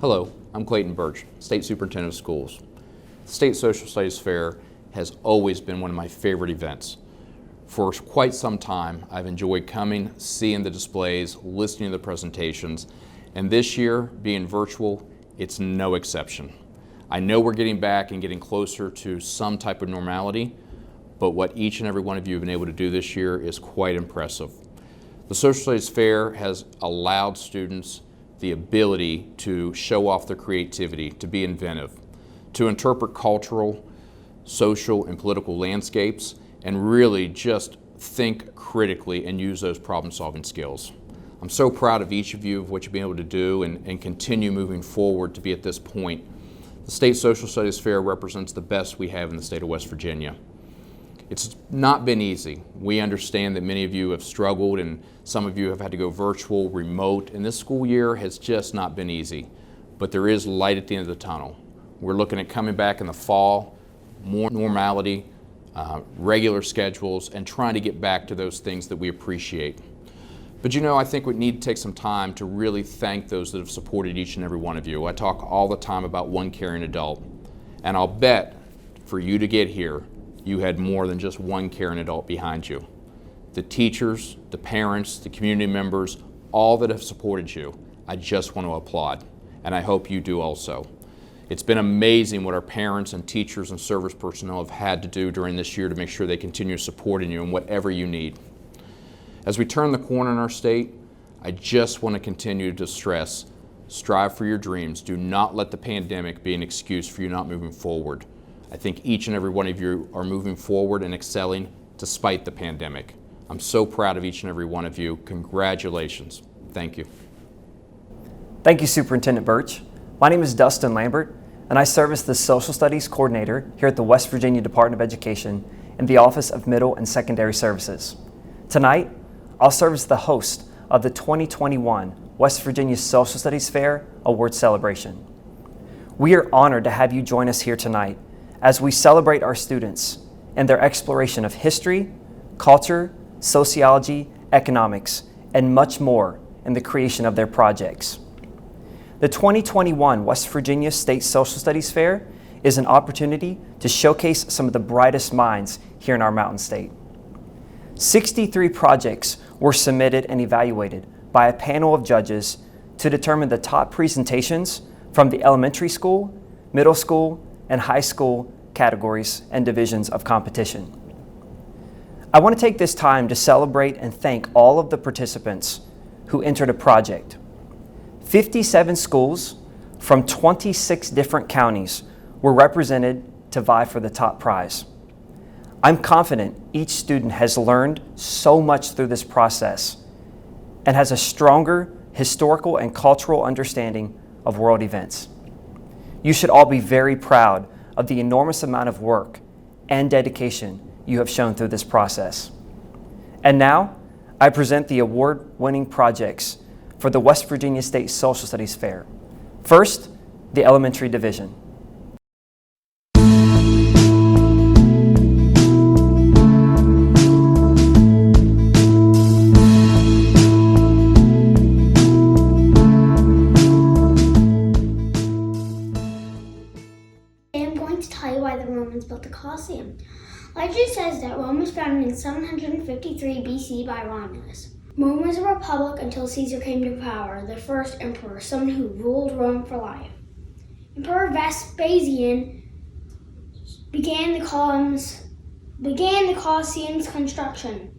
Hello, I'm Clayton Birch, State Superintendent of Schools. The State Social Studies Fair has always been one of my favorite events. For quite some time, I've enjoyed coming, seeing the displays, listening to the presentations, and this year, being virtual, it's no exception. I know we're getting back and getting closer to some type of normality, but what each and every one of you have been able to do this year is quite impressive. The Social Studies Fair has allowed students the ability to show off their creativity, to be inventive, to interpret cultural, social, and political landscapes, and really just think critically and use those problem-solving skills. I'm so proud of each of you of what you've been able to do and continue moving forward to be at this point. The State Social Studies Fair represents the best we have in the state of West Virginia. It's not been easy. We understand that many of you have struggled and some of you have had to go virtual, remote, and this school year has just not been easy. But there is light at the end of the tunnel. We're looking at coming back in the fall, more normality, regular schedules, and trying to get back to those things that we appreciate. But you know, I think we need to take some time to really thank those that have supported each and every one of you. I talk all the time about one caring adult, and I'll bet for you to get here, you had more than just one caring adult behind you. The teachers, the parents, the community members, all that have supported you, I just want to applaud, and I hope you do also. It's been amazing what our parents and teachers and service personnel have had to do during this year to make sure they continue supporting you in whatever you need. As we turn the corner in our state, I just want to continue to stress, strive for your dreams. Do not let the pandemic be an excuse for you not moving forward. I think each and every one of you are moving forward and excelling despite the pandemic. I'm so proud of each and every one of you. Congratulations. Thank you. Thank you, Superintendent Birch. My name is Dustin Lambert, and I serve as the Social Studies Coordinator here at the West Virginia Department of Education in the Office of Middle and Secondary Services. Tonight, I'll serve as the host of the 2021 West Virginia Social Studies Fair Award Celebration. We are honored to have you join us here tonight as we celebrate our students and their exploration of history, culture, sociology, economics, and much more in the creation of their projects. The 2021 West Virginia State Social Studies Fair is an opportunity to showcase some of the brightest minds here in our Mountain State. 63 projects were submitted and evaluated by a panel of judges to determine the top presentations from the elementary school, middle school, and high school categories and divisions of competition. I want to take this time to celebrate and thank all of the participants who entered a project. 57 schools from 26 different counties were represented to vie for the top prize. I'm confident each student has learned so much through this process and has a stronger historical and cultural understanding of world events. You should all be very proud of the enormous amount of work and dedication you have shown through this process. And now, I present the award-winning projects for the West Virginia State Social Studies Fair. First, the elementary division. Built the Colosseum. Legend says that Rome was founded in 753 BC by Romulus. Rome was a republic until Caesar came to power, the first emperor, someone who ruled Rome for life. Emperor Vespasian began the Colosseum's construction,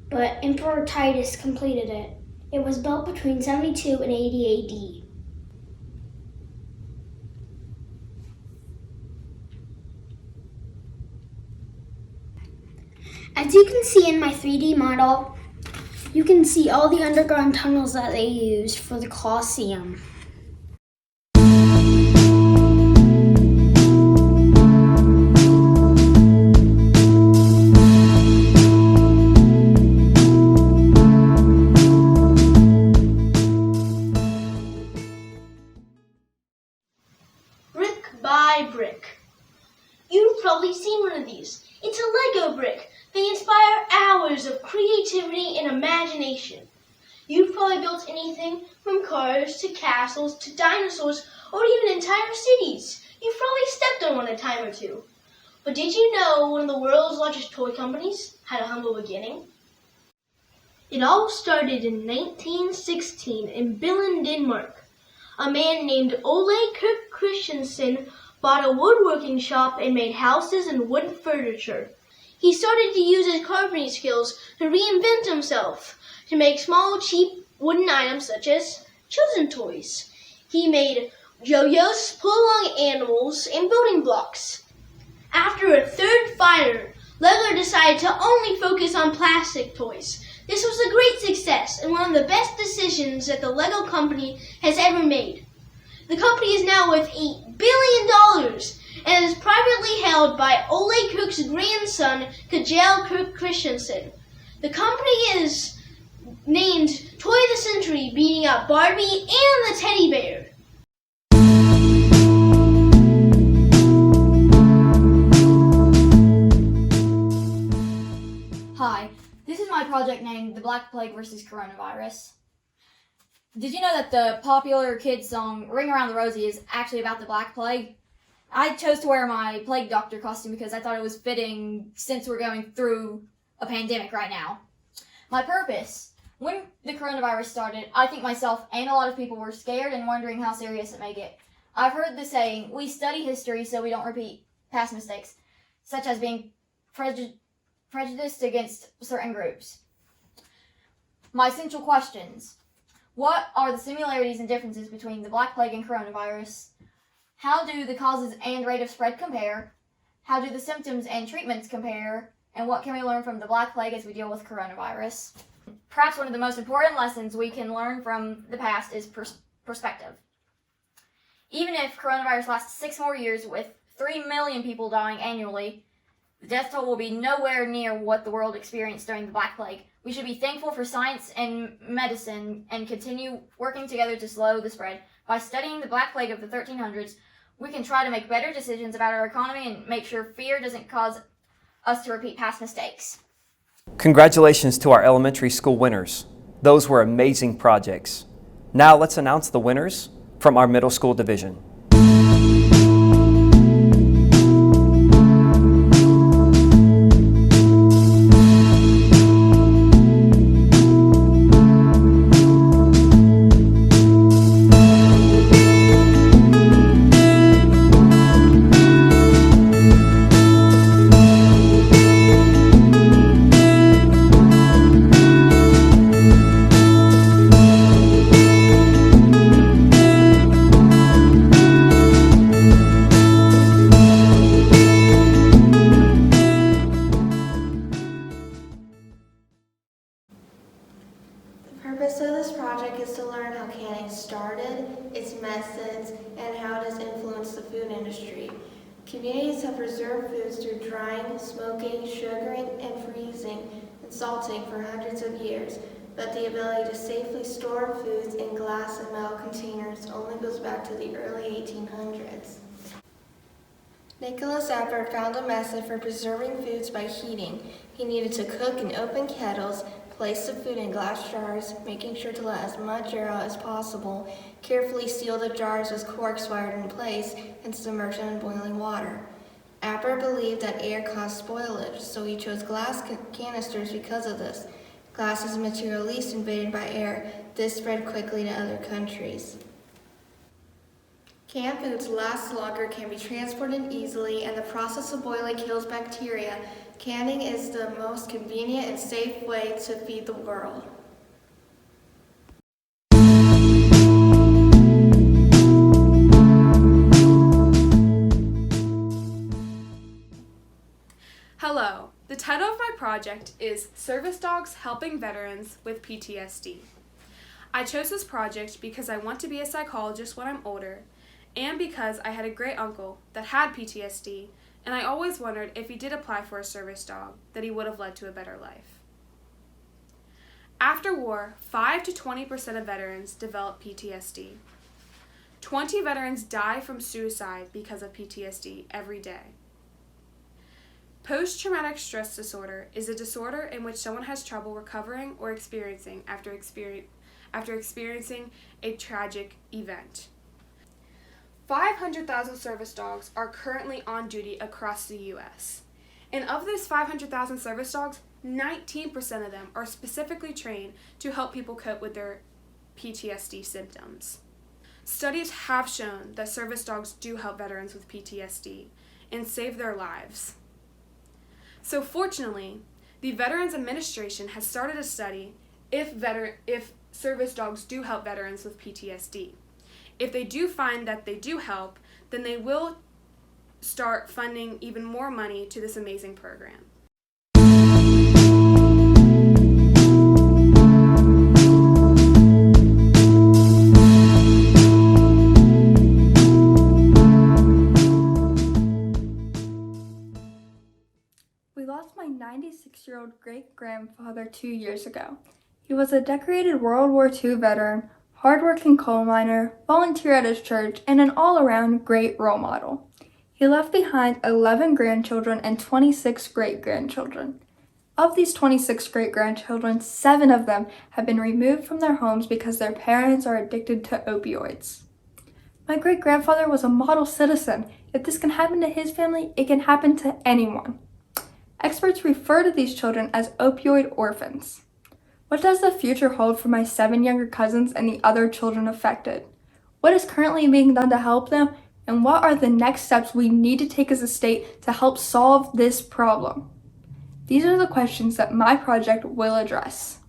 but Emperor Titus completed it. It was built between 72 and 80 AD. As you can see in my 3D model, you can see all the underground tunnels that they used for the Colosseum. Brick by brick. You've probably seen one of these. It's a Lego brick. They inspire hours of creativity and imagination. You've probably built anything from cars to castles to dinosaurs or even entire cities. You've probably stepped on one a time or two. But did you know one of the world's largest toy companies had a humble beginning? It all started in 1916 in Billund, Denmark. A man named Ole Kirk Christensen bought a woodworking shop and made houses and wooden furniture. He started to use his carpentry skills to reinvent himself, to make small, cheap wooden items such as children's toys. He made yo-yos, pull-along animals, and building blocks. After a third fire, Lego decided to only focus on plastic toys. This was a great success and one of the best decisions that the Lego company has ever made. The company is now worth $8 billion and is privately held by Ole Kirk's grandson, Kjell Kirk Christensen. The company is named Toy of the Century, beating out Barbie and the teddy bear. Hi, this is my project named The Black Plague vs. Coronavirus. Did you know that the popular kids song Ring Around the Rosie is actually about the Black Plague? I chose to wear my plague doctor costume because I thought it was fitting since we're going through a pandemic right now. My purpose. When the coronavirus started, I think myself and a lot of people were scared and wondering how serious it may get. I've heard the saying, we study history so we don't repeat past mistakes, such as being prejudiced against certain groups. My essential questions. What are the similarities and differences between the Black Plague and coronavirus? How do the causes and rate of spread compare? How do the symptoms and treatments compare? And what can we learn from the Black Plague as we deal with coronavirus? Perhaps one of the most important lessons we can learn from the past is perspective. Even if coronavirus lasts 6 more years with 3 million people dying annually, the death toll will be nowhere near what the world experienced during the Black Plague. We should be thankful for science and medicine and continue working together to slow the spread. By studying the Black Plague of the 1300s, we can try to make better decisions about our economy and make sure fear doesn't cause us to repeat past mistakes. Congratulations to our elementary school winners. Those were amazing projects. Now let's announce the winners from our middle school division. The purpose of this project is to learn how canning started, its methods, and how it has influenced the food industry. Communities have preserved foods through drying, smoking, sugaring, and freezing, and salting for hundreds of years, but the ability to safely store foods in glass and metal containers only goes back to the early 1800s. Nicholas Appert found a method for preserving foods by heating. He needed to cook in open kettles, place the food in glass jars, making sure to let as much air out as possible, carefully seal the jars with corks wired in place, and submerge them in boiling water. Appert believed that air caused spoilage, so he chose glass canisters because of this. Glass is a material least invaded by air. This spread quickly to other countries. Canned foods last longer, can be transported easily, and the process of boiling kills bacteria. Canning is the most convenient and safe way to feed the world. Hello, the title of my project is Service Dogs Helping Veterans with PTSD. I chose this project because I want to be a psychologist when I'm older, and because I had a great uncle that had PTSD, and I always wondered if he did apply for a service dog, that he would have led to a better life. After war, 5 to 20% of veterans develop PTSD. 20 veterans die from suicide because of PTSD every day. Post-traumatic stress disorder is a disorder in which someone has trouble recovering or experiencing after experiencing a tragic event. 500,000 service dogs are currently on duty across the U.S. And of those 500,000 service dogs, 19% of them are specifically trained to help people cope with their PTSD symptoms. Studies have shown that service dogs do help veterans with PTSD and save their lives. So fortunately, the Veterans Administration has started a study if service dogs do help veterans with PTSD. If they do find that they do help, then they will start funding even more money to this amazing program. We lost my 96-year-old great-grandfather 2 years ago. He was a decorated World War II veteran, hardworking coal miner, volunteer at his church, and an all-around great role model. He left behind 11 grandchildren and 26 great-grandchildren. Of these 26 great-grandchildren, 7 of them have been removed from their homes because their parents are addicted to opioids. My great-grandfather was a model citizen. If this can happen to his family, it can happen to anyone. Experts refer to these children as opioid orphans. What does the future hold for my 7 younger cousins and the other children affected? What is currently being done to help them? And what are the next steps we need to take as a state to help solve this problem? These are the questions that my project will address.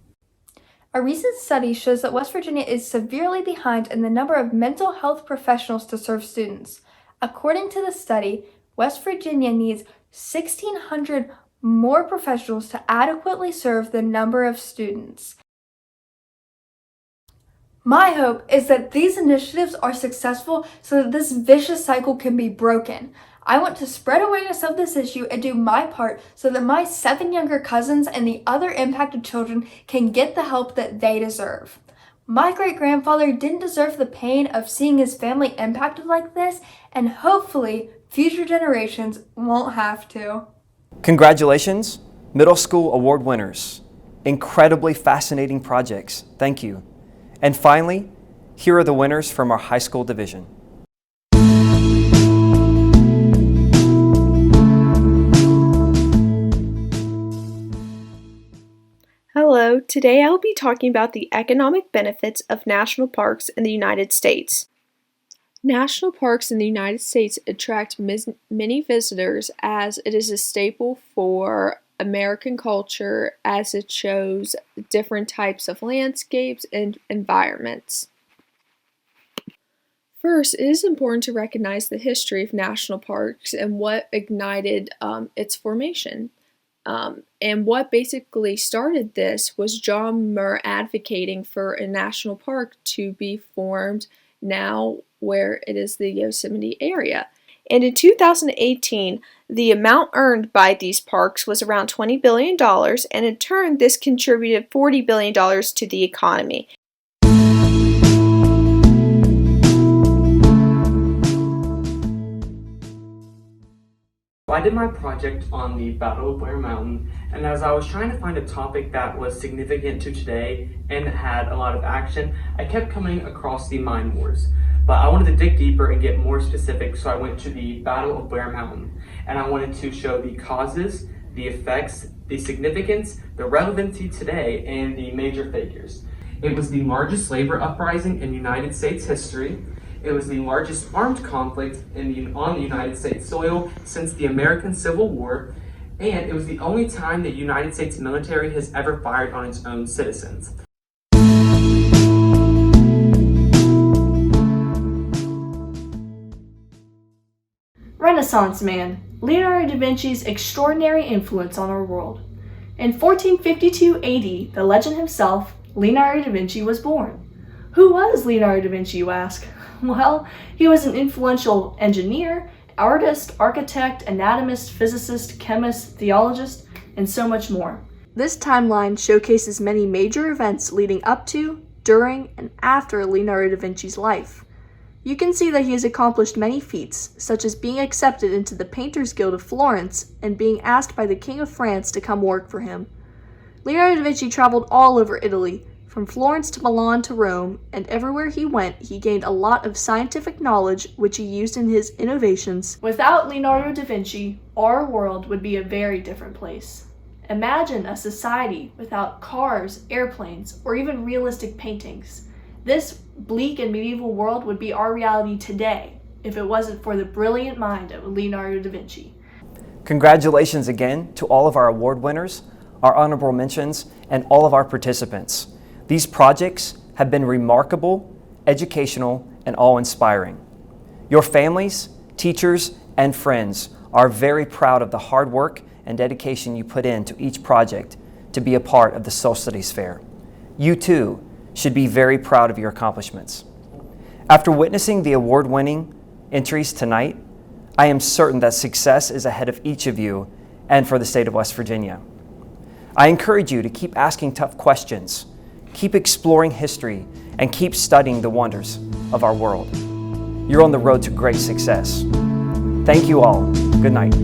A recent study shows that West Virginia is severely behind in the number of mental health professionals to serve students. According to the study, West Virginia needs 1,600 more professionals to adequately serve the number of students. My hope is that these initiatives are successful so that this vicious cycle can be broken. I want to spread awareness of this issue and do my part so that my 7 younger cousins and the other impacted children can get the help that they deserve. My great-grandfather didn't deserve the pain of seeing his family impacted like this, and hopefully future generations won't have to. Congratulations, middle school award winners. Incredibly fascinating projects. Thank you. And finally, here are the winners from our high school division. Hello, today I will be talking about the economic benefits of national parks in the United States. National parks in the United States attract many visitors as it is a staple for American culture as it shows different types of landscapes and environments. First, it is important to recognize the history of national parks and what ignited its formation. And what basically started this was John Muir advocating for a national park to be formed now where it is the Yosemite area. And in 2018, the amount earned by these parks was around $20 billion, and in turn, this contributed $40 billion to the economy. I did my project on the Battle of Blair Mountain, and as I was trying to find a topic that was significant to today and had a lot of action, I kept coming across the mine wars. But I wanted to dig deeper and get more specific, so I went to the Battle of Blair Mountain, and I wanted to show the causes, the effects, the significance, the relevancy today, and the major figures. It was the largest labor uprising in United States history. It was the largest armed conflict on the United States soil since the American Civil War, and it was the only time the United States military has ever fired on its own citizens. Renaissance man, Leonardo da Vinci's extraordinary influence on our world. In 1452 AD, the legend himself, Leonardo da Vinci, was born. Who was Leonardo da Vinci, you ask? Well, he was an influential engineer, artist, architect, anatomist, physicist, chemist, theologist, and so much more. This timeline showcases many major events leading up to, during, and after Leonardo da Vinci's life. You can see that he has accomplished many feats, such as being accepted into the Painters Guild of Florence and being asked by the King of France to come work for him. Leonardo da Vinci traveled all over Italy, from Florence to Milan to Rome, and everywhere he went, he gained a lot of scientific knowledge which he used in his innovations. Without Leonardo da Vinci, our world would be a very different place. Imagine a society without cars, airplanes, or even realistic paintings. This bleak and medieval world would be our reality today if it wasn't for the brilliant mind of Leonardo da Vinci. Congratulations again to all of our award winners, our honorable mentions, and all of our participants. These projects have been remarkable, educational, and awe-inspiring. Your families, teachers, and friends are very proud of the hard work and dedication you put into each project to be a part of the Social Studies Fair. You too should be very proud of your accomplishments. After witnessing the award-winning entries tonight, I am certain that success is ahead of each of you and for the state of West Virginia. I encourage you to keep asking tough questions, keep exploring history, and keep studying the wonders of our world. You're on the road to great success. Thank you all. Good night.